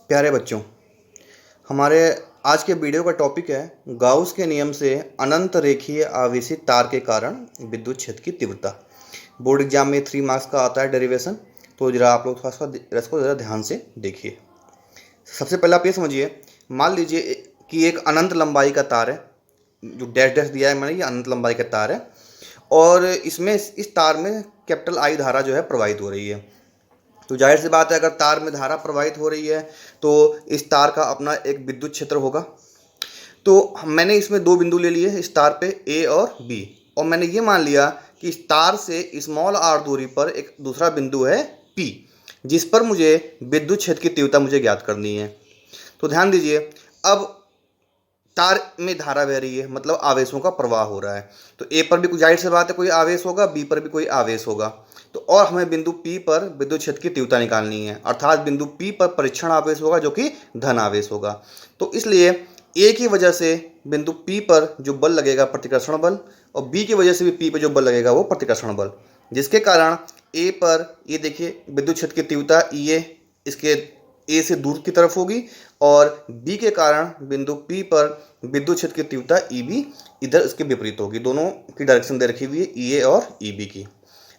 प्यारे बच्चों, हमारे आज के वीडियो का टॉपिक है गाउस के नियम से अनंत रेखीय आवेशित तार के कारण विद्युत क्षेत्र की तीव्रता। बोर्ड एग्जाम में 3 मार्क्स का आता है डेरिवेशन, तो जरा आप लोग थोड़ा सा इसको ज़रा ध्यान से देखिए। सबसे पहले आप ये समझिए, मान लीजिए कि एक अनंत लंबाई का तार है, जो डैश डैश दिया है मैंने, ये अनंत लंबाई का तार है और इसमें इस तार में कैपिटल आई धारा जो है प्रवाहित हो रही है। तो जाहिर सी बात है, अगर तार में धारा प्रवाहित हो रही है तो इस तार का अपना एक विद्युत क्षेत्र होगा। तो मैंने इसमें 2 बिंदु ले लिए इस तार पे, ए और बी, और मैंने ये मान लिया कि इस तार से स्मॉल आर दूरी पर एक दूसरा बिंदु है पी, जिस पर मुझे विद्युत क्षेत्र की तीव्रता मुझे ज्ञात करनी है। तो ध्यान दीजिए, अब तार में धारा बह रही है, मतलब आवेशों का प्रवाह हो रहा है। तो ए पर भी जाहिर सी बात है कोई आवेश होगा, बी पर भी कोई आवेश होगा। तो और हमें बिंदु पी पर विद्युत क्षेत्र की तीव्रता निकालनी है, अर्थात बिंदु पी पर परीक्षण आवेश होगा जो कि धन आवेश होगा। तो इसलिए ए की वजह से बिंदु पी पर जो बल लगेगा प्रतिकर्षण बल, और बी की वजह से भी पी पर जो बल लगेगा वो प्रतिकर्षण बल, जिसके कारण ए पर ये देखिए विद्युत क्षेत्र की तीव्रता ई ए इसके ए से दूर की तरफ होगी, और बी के कारण बिंदु पी पर विद्युत क्षेत्र की तीव्रता ई बी इधर इसके विपरीत होगी। दोनों की डायरेक्शन दे रखी हुई है ई ए और ई बी की।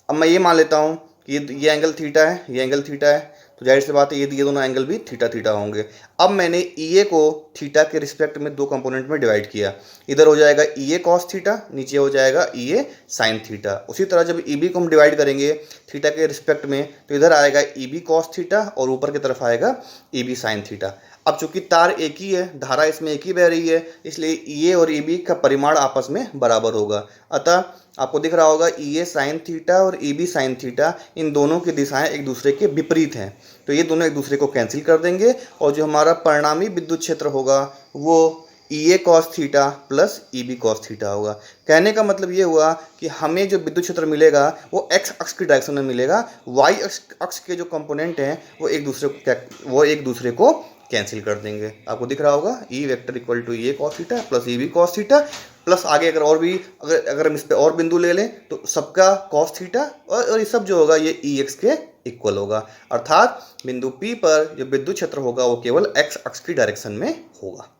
अब मैं ये मान लेता हूँ कि ये एंगल थीटा है, ये एंगल थीटा है, तो जाहिर सी बात है ये दोनों एंगल भी थीटा थीटा होंगे। अब मैंने ई ए को थीटा के रिस्पेक्ट में 2 कंपोनेंट में डिवाइड किया। इधर हो जाएगा ई ए कॉस थीटा, नीचे हो जाएगा ई ए साइन थीटा। उसी तरह जब ई बी को हम डिवाइड करेंगे थीटा के रिस्पेक्ट में, तो इधर आएगा ई बी कॉस थीटा और ऊपर की तरफ आएगा ई बी साइन थीटा। अब चूंकि तार एक ही है, धारा इसमें एक ही बह रही है, इसलिए ई ए और ई बी का परिमाण आपस में बराबर होगा। अतः आपको दिख रहा होगा ई ए साइन थीटा और ई बी साइन थीटा, इन दोनों की दिशाएं एक दूसरे के विपरीत हैं, तो ये दोनों एक दूसरे को कैंसिल कर देंगे और जो हमारा परिणामी विद्युत क्षेत्र होगा वो E A cos theta plus E B cos theta होगा। कहने का मतलब ये हुआ कि हमें जो विद्युत क्षेत्र मिलेगा वो एक्स अक्ष की डायरेक्शन में मिलेगा, वाई अक्ष के जो कंपोनेंट हैं वो एक दूसरे को कैंसिल कर देंगे। आपको दिख रहा होगा E vector equal to E A cos theta plus E B cos theta, plus आगे अगर हम इस पे और बिंदु ले लें तो सबका कॉस थीटा और ये सब जो होगा ये ई एक्स के इक्वल होगा, अर्थात बिंदु पी पर जो विद्युत क्षेत्र होगा वो केवल एक्स अक्ष की डायरेक्शन में होगा।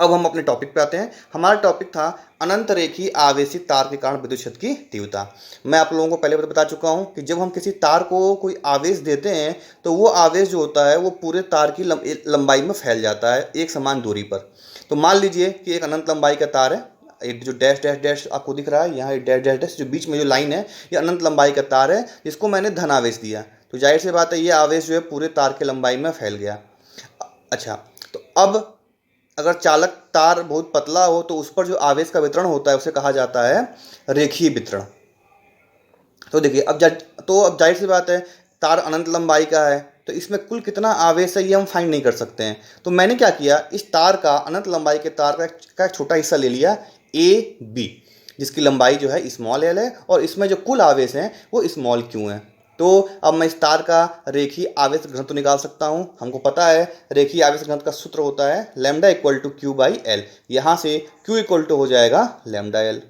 अब हम अपने टॉपिक पे आते हैं। हमारा टॉपिक था अनंत रेखीय आवेशित तार के कारण विद्युत क्षेत्र की तीव्रता। मैं आप लोगों को पहले बता चुका हूं कि जब हम किसी तार को कोई आवेश देते हैं तो वो आवेश जो होता है वो पूरे तार की लंबाई में फैल जाता है एक समान दूरी पर। तो मान लीजिए कि एक अनंत लंबाई का तार है, एक जो डैश डैश डैश आपको दिख रहा है यहाँ, डैश डैश डैश जो बीच में जो लाइन है ये अनंत लंबाई का तार है, जिसको मैंने धन आवेश दिया। तो जाहिर सी बात है ये आवेश जो है पूरे तार की लंबाई में फैल गया। अच्छा, तो अब अगर चालक तार बहुत पतला हो तो उस पर जो आवेश का वितरण होता है उसे कहा जाता है रेखीय वितरण। तो देखिए अब जाहिर सी बात है तार अनंत लंबाई का है, तो इसमें कुल कितना आवेश है ये हम फाइंड नहीं कर सकते हैं। तो मैंने क्या किया, इस तार का अनंत लंबाई के तार का एक छोटा हिस्सा ले लिया ए बी, जिसकी लंबाई जो है स्मॉल एल है, और इसमें जो कुल आवेश हैं वो स्मॉल क्यू है। तो अब मैं इस तार का रेखीय आवेश घनत्व निकाल सकता हूं। हमको पता है रेखीय आवेश घनत्व का सूत्र होता है lambda equal to Q by L, यहाँ से क्यू इक्वल टू हो जाएगा लैम्डा एल।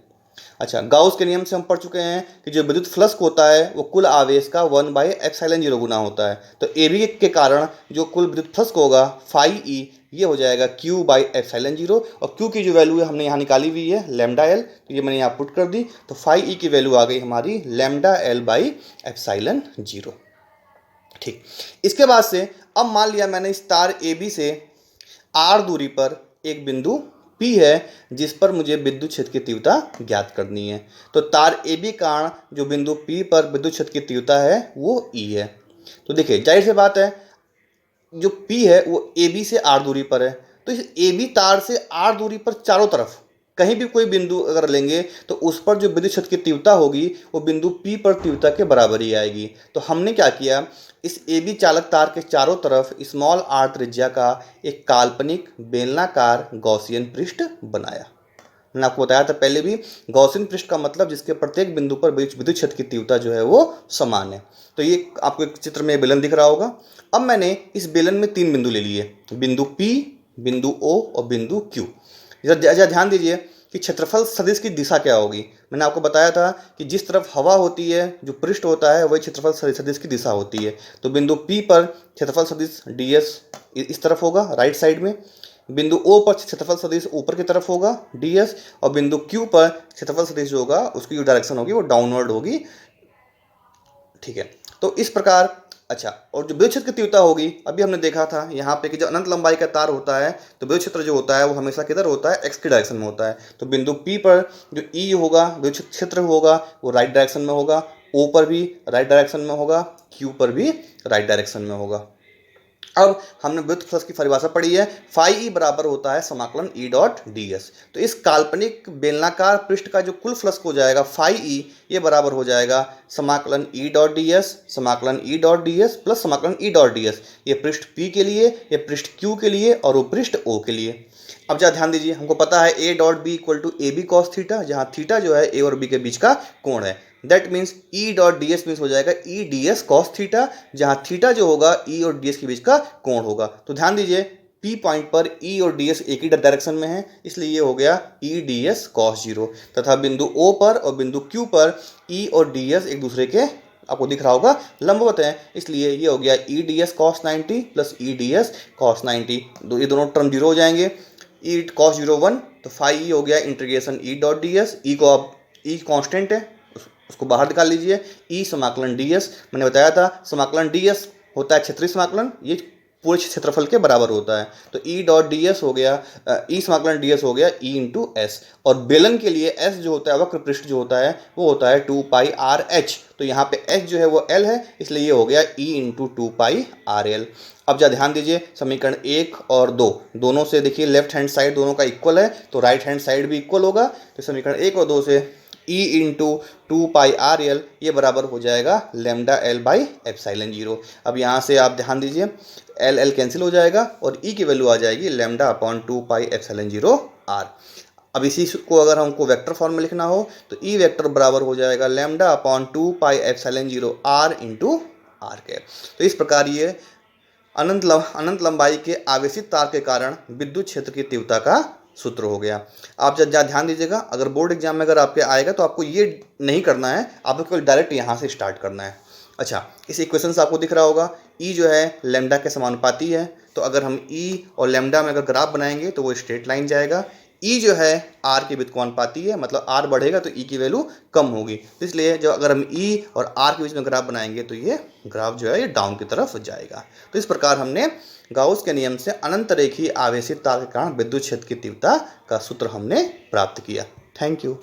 अच्छा, गाउस के नियम से हम पढ़ चुके हैं कि जो विद्युत फ्लक्स होता है वो कुल आवेश का 1/ε0 गुना होता है। तो ए बी के कारण जो कुल विद्युत फ्लक्स होगा फाई ई, ये हो जाएगा Q/ε0, और Q की जो वैल्यू है हमने यहाँ निकाली हुई है लैम्डा एल, तो ये मैंने यहाँ पुट कर दी, तो फाई ई की वैल्यू आ गई हमारी लैम्डा L/ε0। ठीक, इसके बाद से अब मान लिया मैंने इस तार ए बी से आर दूरी पर एक बिंदु P है जिस पर मुझे विद्युत क्षेत्र की तीव्रता ज्ञात करनी है। तो तार ए बी कारण जो बिंदु P पर विद्युत क्षेत्र की तीव्रता है वो E है। तो देखिए जाहिर सी बात है जो P है वो ए बी से आर दूरी पर है, तो इस ए बी तार से आर दूरी पर चारों तरफ कहीं भी कोई बिंदु अगर लेंगे तो उस पर जो विद्युत क्षेत्र की तीव्रता होगी वो बिंदु P पर तीव्रता के बराबर ही आएगी। तो हमने क्या किया, इस ए बी चालक तार के चारों तरफ स्मॉल आर त्रिज्या का एक काल्पनिक बेलनाकार गॉसियन पृष्ठ बनाया। मैंने आपको बताया था पहले भी, गॉसियन पृष्ठ का मतलब जिसके प्रत्येक बिंदु पर विद्युत क्षेत्र की तीव्रता जो है वो समान है। तो ये आपको एक चित्र में बेलन दिख रहा होगा। अब मैंने इस बेलन में 3 बिंदु ले लिए, बिंदु P, बिंदु O और बिंदु Q। जरा ध्यान दीजिए कि क्षेत्रफल सदिश की दिशा क्या होगी। मैंने आपको बताया था कि जिस तरफ हवा होती है, जो पृष्ठ होता है, वही क्षेत्रफल सदिश की दिशा होती है। तो बिंदु P पर क्षेत्रफल सदिश ds इस तरफ होगा, राइट साइड में। बिंदु O पर क्षेत्रफल सदिश ऊपर की तरफ होगा, ds। और बिंदु Q पर क्षेत्रफल सदिश जो होगा उसकी जो डायरेक्शन होगी वो डाउनवर्ड होगी। ठीक है, तो इस प्रकार। अच्छा, और जो विद्युत क्षेत्र की तीव्रता होगी, अभी हमने देखा था यहाँ पे कि जब अनंत लंबाई का तार होता है तो विद्युत क्षेत्र जो होता है वो हमेशा किधर होता है, एक्स की डायरेक्शन में होता है। तो बिंदु P पर जो E होगा, विद्युत क्षेत्र होगा, वो राइट डायरेक्शन में होगा। O पर भी राइट डायरेक्शन में होगा, Q पर भी राइट डायरेक्शन में होगा। अब हमने विद्युत फ्लक्स की परिभाषा पढ़ी है, फाई ई बराबर होता है समाकलन ई डॉट डी एस। तो इस काल्पनिक बेलनाकार पृष्ठ का जो कुल फ्लक्स हो जाएगा फाई ई, ये बराबर हो जाएगा समाकलन ई डॉट डी एस, समाकलन ई डॉट डी एस प्लस समाकलन ई डॉट डी एस। ये पृष्ठ पी के लिए, ये पृष्ठ क्यू के लिए और वो पृष्ठ ओ के लिए। अब जरा ध्यान दीजिए, हमको पता है A dot B equal to A B cos theta, जहाँ थीटा जो है ए और बी के बीच का कोण है। That means E dot D S means हो जाएगा E D S cos theta, जहाँ थीटा जो होगा ई और डी एस के बीच का कोण होगा। तो ध्यान दीजिए, पी पॉइंट पर ई और डी एस एक ही डायरेक्शन में है, इसलिए ये हो गया E D S cos zero. तथा बिंदु ओ पर और बिंदु क्यू पर ई और डी एस एक दूसरे के, आपको दिख रहा होगा, लंबवत है, इसलिए ये हो गया E D S cos 90 plus E D S cos 90। ये दोनों टर्म जीरो हो जाएंगे। ई कॉस 01, तो फाई ई हो गया integration E dot D S. E को आप, ई कॉन्स्टेंट है, उसको बाहर निकाल लीजिए। ई समाकलन डी एस, मैंने बताया था समाकलन डी एस होता है क्षेत्रीय समाकलन, ये पूरे क्षेत्रफल के बराबर होता है। तो ई डॉट डी एस हो गया, ई समाकलन डी एस हो गया ई इंटू एस। और बेलन के लिए एस जो होता है, वक्र पृष्ठ जो होता है, वो होता है 2 पाई आर एच। तो यहाँ पे एच जो है वो एल है, इसलिए ये हो गया ई इंटू 2 पाई आर एल। अब जरा ध्यान दीजिए, समीकरण 1 और 2 दोनों से देखिए लेफ्ट हैंड साइड दोनों का इक्वल है, तो राइट हैंड साइड भी इक्वल होगा। तो समीकरण 1 और 2 से ई इंटू 2 पाई आर एल ये बराबर हो जाएगा lambda L by epsilon zero. अब यहाँ से आप ध्यान दीजिए, एल एल कैंसिल हो जाएगा और ई की वैल्यू आ जाएगी lambda upon 2 pi epsilon zero R. अब इसी को अगर हमको वेक्टर फॉर्म में लिखना हो तो ई वेक्टर बराबर हो जाएगा lambda upon 2 pi epsilon zero R into R cap. तो इस प्रकार ये अनंत लंबाई के आवेशित तार के कारण विद्युत क्षेत्र की तीव्रता का सूत्र हो गया। आप जब ध्यान दीजिएगा, अगर बोर्ड एग्जाम में अगर आपके आएगा तो आपको ये नहीं करना है, आपको डायरेक्ट यहाँ से स्टार्ट करना है। अच्छा, इस इक्वेशन से आपको दिख रहा होगा ई जो है लेमडा के समानुपाती है, तो अगर हम ई और लेमडा में अगर ग्राफ बनाएंगे तो वो स्ट्रेट लाइन जाएगा। ई जो है आर के व्युत्क्रमानुपाती है, मतलब आर बढ़ेगा तो ई की वैल्यू कम होगी, इसलिए जब अगर हम ई और आर के बीच में ग्राफ बनाएंगे तो ये ग्राफ जो है ये डाउन की तरफ जाएगा। तो इस प्रकार हमने गाउस के नियम से अनंत रेखीय आवेशित तार के कारण विद्युत क्षेत्र की तीव्रता का सूत्र हमने प्राप्त किया। Thank you.